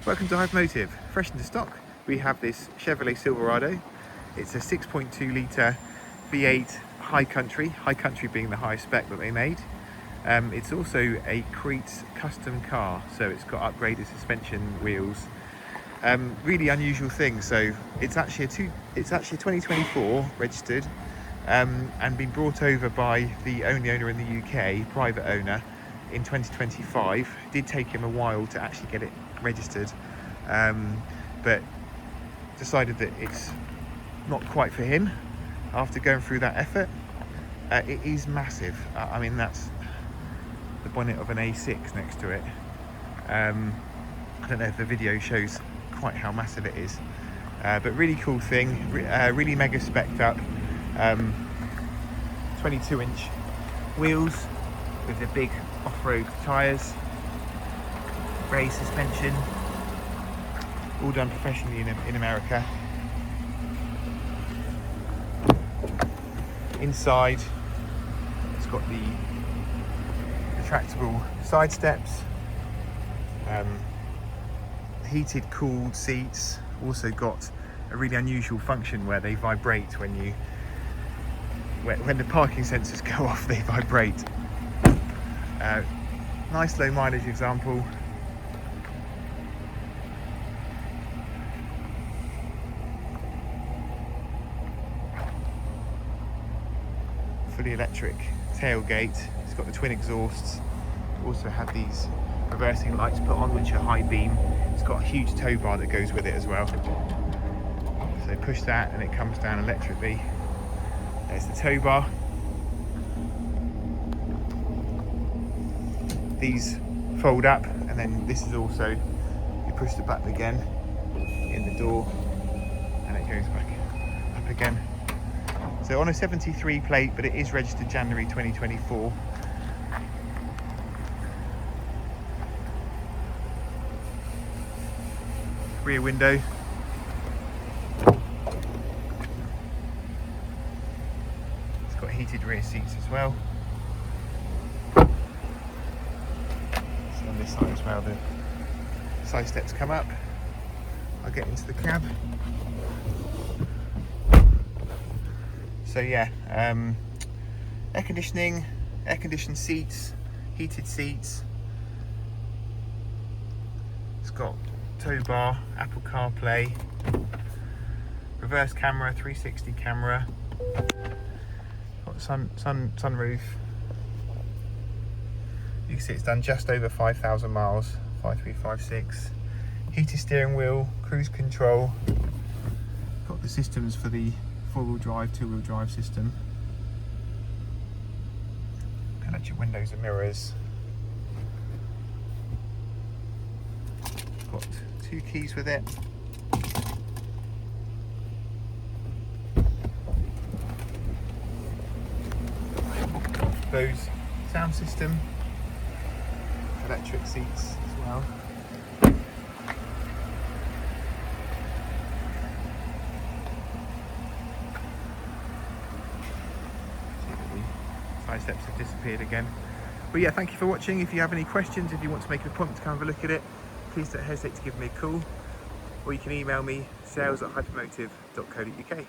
Welcome to Hypermotive. Fresh into stock, we have this Chevrolet Silverado. It's a 6.2 litre V8 high country being the highest spec that they made. It's also a Krietz custom car, so it's got upgraded suspension wheels. Really unusual thing. So it's actually a 2024 registered and been brought over by the only owner in the UK, private owner, in 2025. It did take him a while to actually get it registered, but decided that it's not quite for him after going through that effort. It is massive. I mean, that's the bonnet of an A6 next to it. I don't know if the video shows quite how massive it is, but really cool thing, really mega spec'd up. 22-inch wheels with the big off-road tyres, raised suspension, all done professionally in America. Inside, it's got the retractable side steps, heated, cooled seats. Also got a really unusual function where they vibrate when the parking sensors go off. They vibrate. Nice low mileage example. Fully electric tailgate. It's got the twin exhausts. Also had these reversing lights put on, which are high beam. It's got a huge tow bar that goes with it as well. So push that and it comes down electrically. There's the tow bar. These fold up, and then this is also, you push the button again in the door and it goes back up again. So on a 73 plate, but it is registered January 2024. Rear window. It's got heated rear seats as well. So on this side as well, the side steps come up. I'll get into the cab. So yeah, air conditioning, air conditioned seats, heated seats. It's got tow bar, Apple CarPlay, reverse camera, 360 camera. Got sunroof. You can see it's done just over 5,000 miles, 5356. Heated steering wheel, cruise control. Got the systems for the four-wheel drive, two-wheel drive system. Electric windows and mirrors. Got 2 keys with it. Those sound system, electric seats as well. Side steps have disappeared again. But yeah, thank you for watching. If you have any questions, if you want to make an appointment to come have a look at it, please don't hesitate to give me a call, or you can email me, sales@hypermotive.co.uk.